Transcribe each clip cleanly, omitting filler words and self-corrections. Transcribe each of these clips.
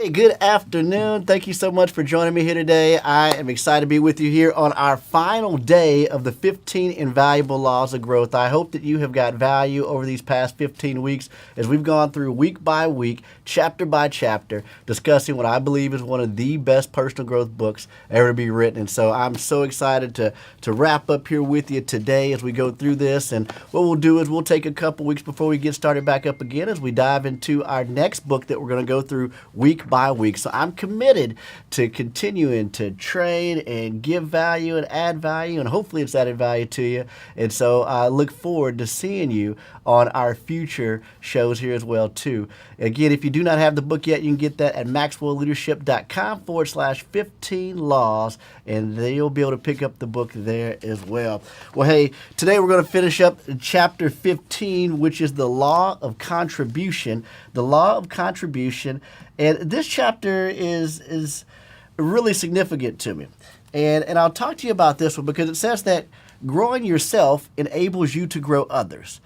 Hey, good afternoon. Thank you so much for joining me here today. I am excited to be with you here on our final day of the 15 Invaluable Laws of Growth. I hope that you have got value over these past 15 weeks as we've gone through week by week, chapter by chapter, discussing what I believe is one of the best personal growth books ever to be written. And so I'm so excited to wrap up here with you today as we go through this. And what we'll do is we'll take a couple weeks before we get started back up again as we dive into our next book that we're going to go through week by week. So I'm committed to continuing to train and give value and add value, and hopefully it's added value to you. And so I look forward to seeing you on our future shows here as well too. Again, if you do not have the book yet, you can get that at maxwellleadership.com/15 laws, and then you'll be able to pick up the book there as well. Well, hey, today we're going to finish up chapter 15, which is the law of contribution. The law of contribution. And this chapter is really significant to me. And I'll talk to you about this one because it says that growing yourself enables you to grow others.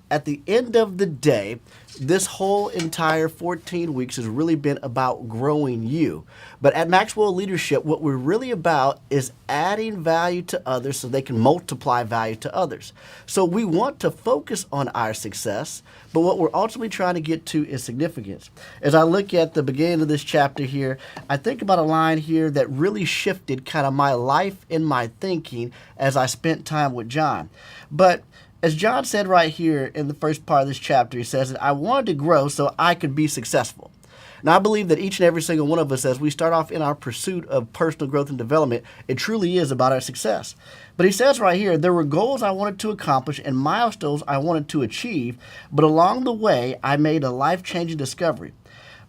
At the end of the day, this whole entire 14 weeks has really been about growing you. But at Maxwell Leadership, what we're really about is adding value to others so they can multiply value to others. So we want to focus on our success, but what we're ultimately trying to get to is significance. As I look at the beginning of this chapter here, I think about a line here that really shifted kind of my life and my thinking as I spent time with John. But as John said right here in the first part of this chapter, he says that I wanted to grow so I could be successful. Now, I believe that each and every single one of us, as we start off in our pursuit of personal growth and development, it truly is about our success. But he says right here, there were goals I wanted to accomplish and milestones I wanted to achieve, but along the way, I made a life-changing discovery.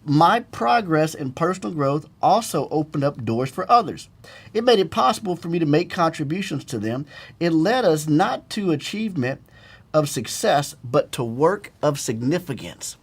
My progress in personal growth also opened up doors for others. It made it possible for me to make contributions to them. It led us not to achievement of success, but to work of significance.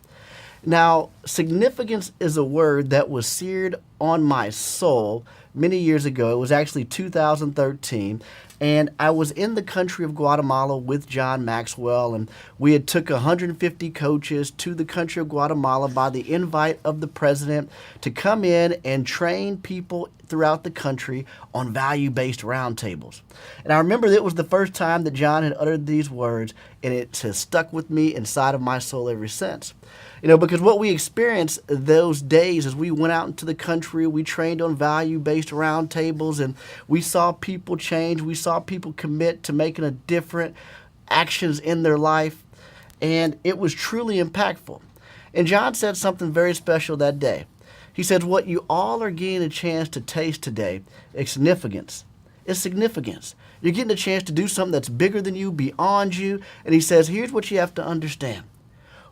Now, significance is a word that was seared on my soul many years ago. It was actually 2013, and I was in the country of Guatemala with John Maxwell, and we had took 150 coaches to the country of Guatemala by the invite of the president to come in and train people throughout the country on value-based roundtables. And I remember it was the first time that John had uttered these words, and it has stuck with me inside of my soul ever since. You know, because what we experienced those days as we went out into the country, we trained on value-based roundtables, and we saw people change. We saw people commit to making a different actions in their life, and it was truly impactful. And John said something very special that day. He said, what you all are getting a chance to taste today is significance. It's significance. You're getting a chance to do something that's bigger than you, beyond you. And he says, here's what you have to understand.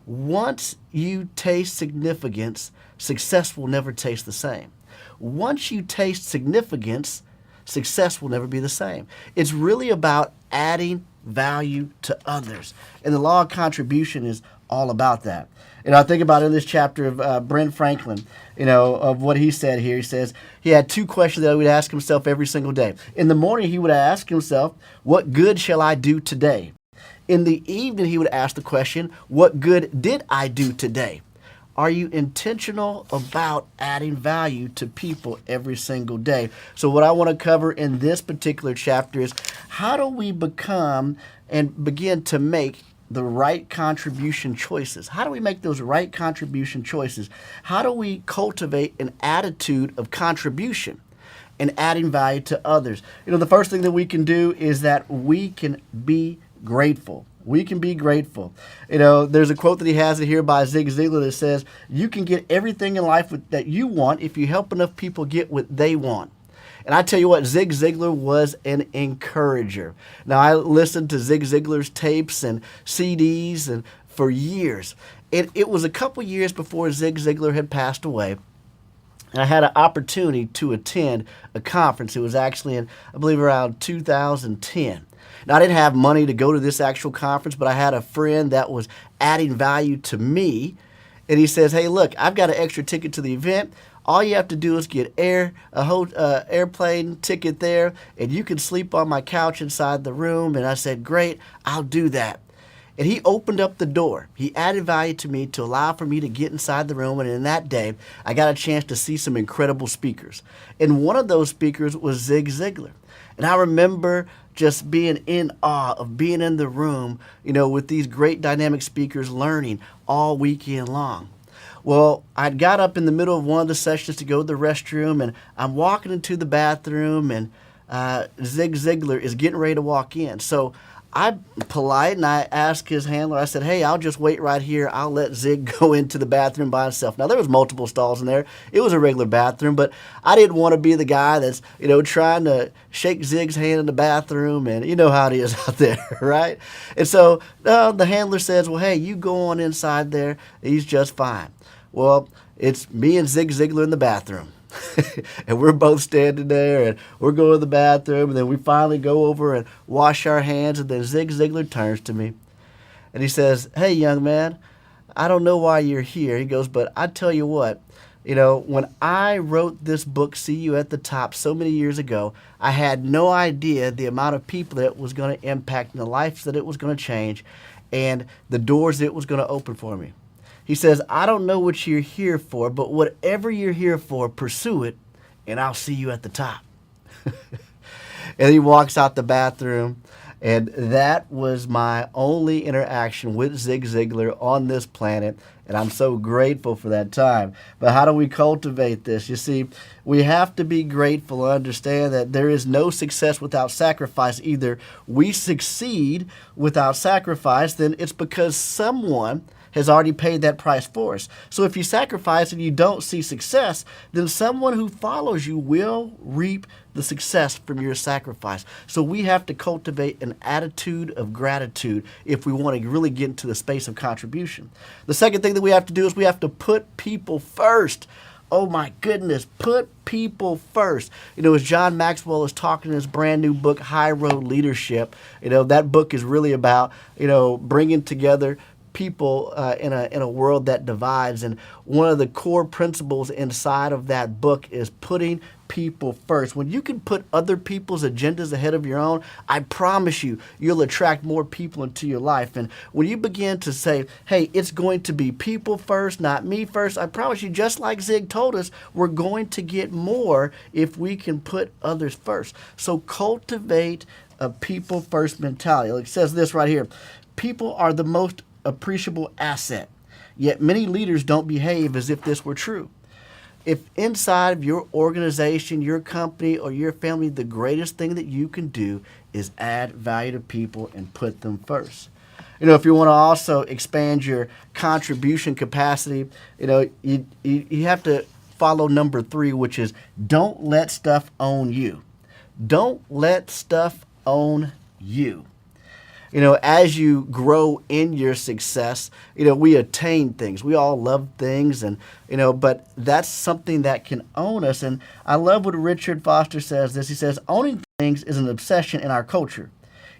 Once you taste significance, success will never taste the same. Once you taste significance, success will never be the same. It's really about adding value to others. And the law of contribution is all about that. And I think about in this chapter of Brent Franklin, of what he said here. He says he had two questions that he would ask himself every single day. In the morning, he would ask himself, what good shall I do today? In the evening, he would ask the question, what good did I do today? Are you intentional about adding value to people every single day? So what I want to cover in this particular chapter is how do we become and begin to make the right contribution choices? How do we make those right contribution choices? How do we cultivate an attitude of contribution and adding value to others? The first thing that we can do is that we can be grateful. We can be grateful. There's a quote that he has here by Zig Ziglar that says, you can get everything in life that you want if you help enough people get what they want. And I tell you what, Zig Ziglar was an encourager. Now, I listened to Zig Ziglar's tapes and CDs and for years. It was a couple years before Zig Ziglar had passed away. And I had an opportunity to attend a conference. It was actually in, I believe, around 2010. Now, I didn't have money to go to this actual conference, but I had a friend that was adding value to me. And he says, hey, look, I've got an extra ticket to the event. All you have to do is get airplane ticket there, and you can sleep on my couch inside the room. And I said, great, I'll do that. And he opened up the door. He added value to me to allow for me to get inside the room. And in that day, I got a chance to see some incredible speakers. And one of those speakers was Zig Ziglar. And I remember just being in awe of being in the room, with these great dynamic speakers learning all weekend long. Well, I'd got up in the middle of one of the sessions to go to the restroom, and I'm walking into the bathroom, and Zig Ziglar is getting ready to walk in. So I'm polite, and I asked his handler, I said, hey, I'll just wait right here. I'll let Zig go into the bathroom by himself. Now, there was multiple stalls in there. It was a regular bathroom, but I didn't want to be the guy that's, trying to shake Zig's hand in the bathroom, and you know how it is out there, right? And so the handler says, well, hey, you go on inside there. He's just fine. Well, it's me and Zig Ziglar in the bathroom. And we're both standing there, and we're going to the bathroom, and then we finally go over and wash our hands, and then Zig Ziglar turns to me, and he says, hey, young man, I don't know why you're here. He goes, but I tell you what, when I wrote this book, See You at the Top, so many years ago, I had no idea the amount of people that it was going to impact and the lives that it was going to change and the doors that it was going to open for me. He says, I don't know what you're here for, but whatever you're here for, pursue it, and I'll see you at the top. And he walks out the bathroom, and that was my only interaction with Zig Ziglar on this planet, and I'm so grateful for that time. But how do we cultivate this? You see, we have to be grateful and understand that there is no success without sacrifice. Either we succeed without sacrifice, then it's because someone has already paid that price for us. So if you sacrifice and you don't see success, then someone who follows you will reap the success from your sacrifice. So we have to cultivate an attitude of gratitude if we want to really get into the space of contribution. The second thing that we have to do is we have to put people first. Oh my goodness, put people first. As John Maxwell is talking in his brand new book, High Road Leadership, that book is really about, bringing together people in a world that divides. And one of the core principles inside of that book is putting people first. When you can put other people's agendas ahead of your own, I promise you, you'll attract more people into your life. And when you begin to say, hey, it's going to be people first, not me first, I promise you, just like Zig told us, we're going to get more if we can put others first. So cultivate a people first mentality. It says this right here. People are the most appreciable asset, yet many leaders don't behave as if this were true. If inside of your organization, your company, or your family, the greatest thing that you can do is add value to people and put them first. If you want to also expand your contribution capacity, you have to follow number 3, which is don't let stuff own you. Don't let stuff own you. As you grow in your success, we attain things. We all love things, and, but that's something that can own us. And I love what Richard Foster says this. He says, owning things is an obsession in our culture.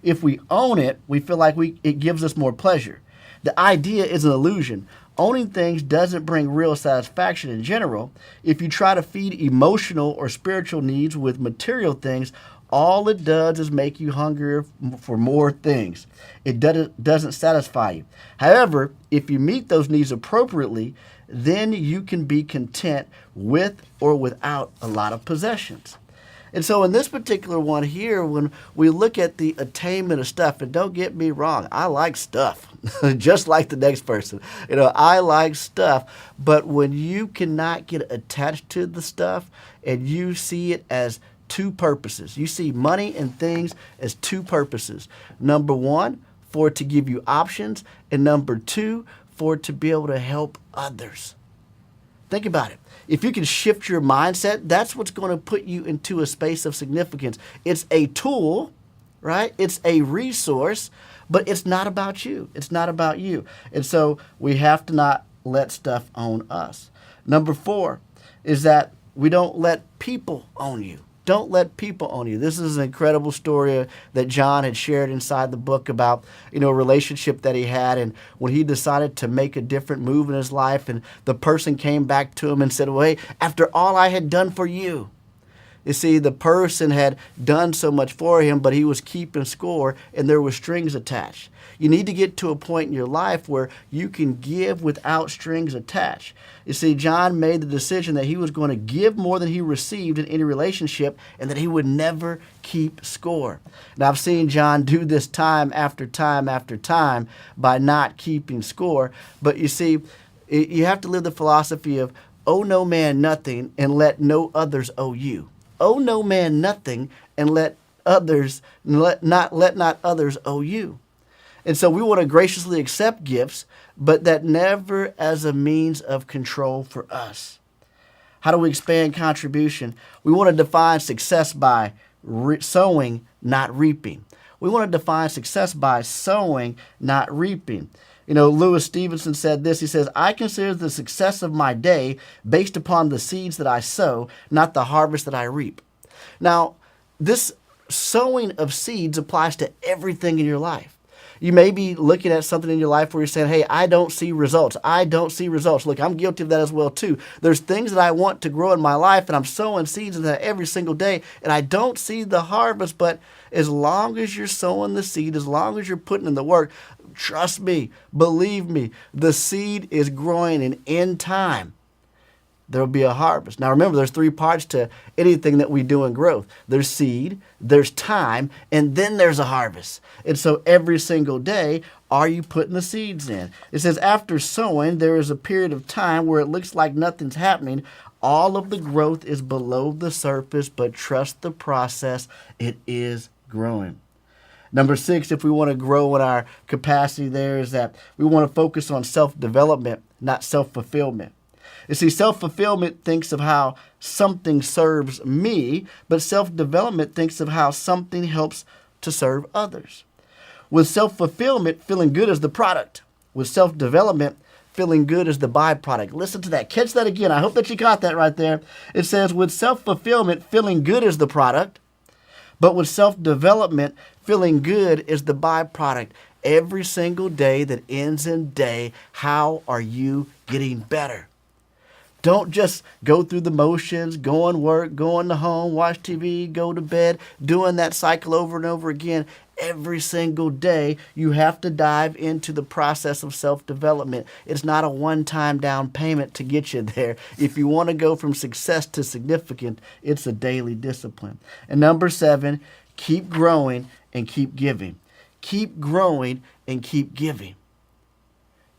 If we own it, we feel like it gives us more pleasure. The idea is an illusion. Owning things doesn't bring real satisfaction in general. If you try to feed emotional or spiritual needs with material things, all it does is make you hungrier for more things. It doesn't satisfy you. However, if you meet those needs appropriately, then you can be content with or without a lot of possessions. And so in this particular one here, when we look at the attainment of stuff, and don't get me wrong, I like stuff, just like the next person. I like stuff, but when you cannot get attached to the stuff and you see it as two purposes. You see money and things as two purposes. Number 1, for it to give you options, and number 2, for it to be able to help others. Think about it. If you can shift your mindset, that's what's going to put you into a space of significance. It's a tool, right? It's a resource, but it's not about you. It's not about you. And so we have to not let stuff own us. Number 4 is that we don't let people own you. Don't let people own you. This is an incredible story that John had shared inside the book about, a relationship that he had, and when he decided to make a different move in his life, and the person came back to him and said, well, hey, after all I had done for you, You see, the person had done so much for him, but he was keeping score and there were strings attached. You need to get to a point in your life where you can give without strings attached. You see, John made the decision that he was going to give more than he received in any relationship and that he would never keep score. Now, I've seen John do this time after time after time by not keeping score. But you see, you have to live the philosophy of owe no man nothing and let no others owe you. Owe no man nothing and let not others owe you. And so we want to graciously accept gifts, but that never as a means of control for us. How do we expand contribution? We want to define success by sowing, not reaping. We want to define success by sowing, not reaping. You know, Lewis Stevenson said this. He says, I consider the success of my day based upon the seeds that I sow, not the harvest that I reap. Now, this sowing of seeds applies to everything in your life. You may be looking at something in your life where you're saying, hey, I don't see results. I don't see results. Look, I'm guilty of that as well, too. There's things that I want to grow in my life, and I'm sowing seeds in that every single day, and I don't see the harvest. But as long as you're sowing the seed, as long as you're putting in the work, trust me, believe me, the seed is growing, and in time, there'll be a harvest. Now remember, there's three parts to anything that we do in growth. There's seed, there's time, and then there's a harvest. And so every single day, are you putting the seeds in? It says after sowing, there is a period of time where it looks like nothing's happening. All of the growth is below the surface, but trust the process. It is growing. Number 6, if we want to grow in our capacity there, is that we want to focus on self-development, not self-fulfillment. You see, self-fulfillment thinks of how something serves me, but self-development thinks of how something helps to serve others. With self-fulfillment, feeling good is the product. With self-development, feeling good is the byproduct. Listen to that. Catch that again. I hope that you got that right there. It says, with self-fulfillment, feeling good is the product, but with self-development, feeling good is the byproduct. Every single day that ends in day, how are you getting better? Don't just go through the motions, go on work, go on the home, watch TV, go to bed, doing that cycle over and over again. Every single day, you have to dive into the process of self-development. It's not a one-time down payment to get you there. If you want to go from success to significant, it's a daily discipline. And number 7, keep growing and keep giving. Keep growing and keep giving.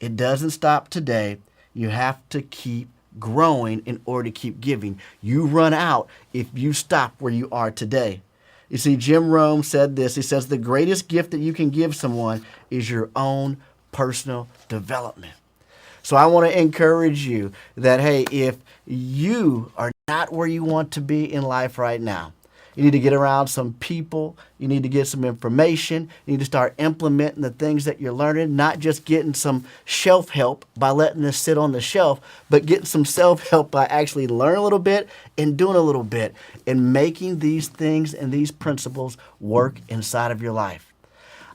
It doesn't stop today. You have to keep growing in order to keep giving. You run out if you stop where you are today. You see, Jim Rohn said this. He says, the greatest gift that you can give someone is your own personal development. So I want to encourage you that, hey, if you are not where you want to be in life right now, you need to get around some people. You need to get some information. You need to start implementing the things that you're learning, not just getting some shelf help by letting this sit on the shelf, but getting some self-help by actually learning a little bit and doing a little bit and making these things and these principles work inside of your life.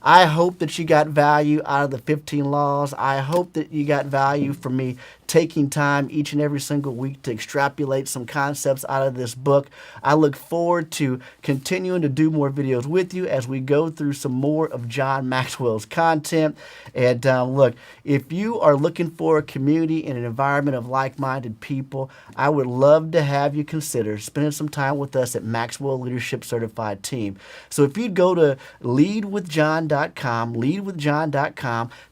I hope that you got value out of the 15 laws. I hope that you got value from me taking time each and every single week to extrapolate some concepts out of this book. I look forward to continuing to do more videos with you as we go through some more of John Maxwell's content. And look, if you are looking for a community and an environment of like-minded people, I would love to have you consider spending some time with us at Maxwell Leadership Certified Team. So if you'd go to leadwithjohn.com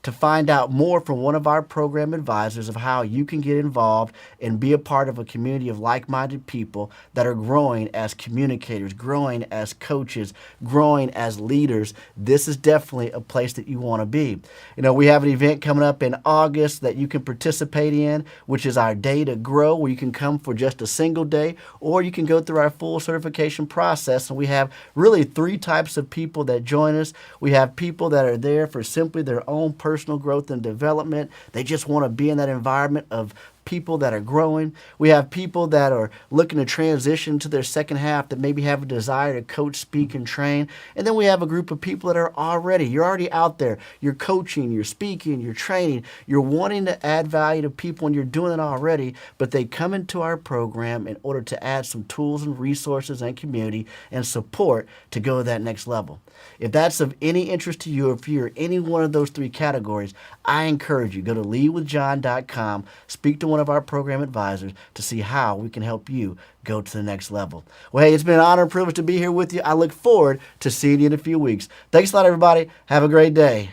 to find out more from one of our program advisors of how you can get involved and be a part of a community of like-minded people that are growing as communicators, growing as coaches, growing as leaders. This is definitely a place that you want to be. You know, we have an event coming up in August that you can participate in, which is our Day to Grow, where you can come for just a single day, or you can go through our full certification process. And we have really 3 types of people that join us. We have people that are there for simply their own personal growth and development. They just want to be in that environment of people that are growing. We have people that are looking to transition to their second half that maybe have a desire to coach, speak, and train. And then we have a group of people that are you're already out there. You're coaching, you're speaking, you're training, you're wanting to add value to people, and you're doing it already, but they come into our program in order to add some tools and resources and community and support to go to that next level. If that's of any interest to you, if you're any one of those three categories, I encourage you, go to leadwithjohn.com, speak to one of our program advisors to see how we can help you go to the next level. Well, hey, it's been an honor and privilege to be here with you. I look forward to seeing you in a few weeks. Thanks a lot, everybody. Have a great day.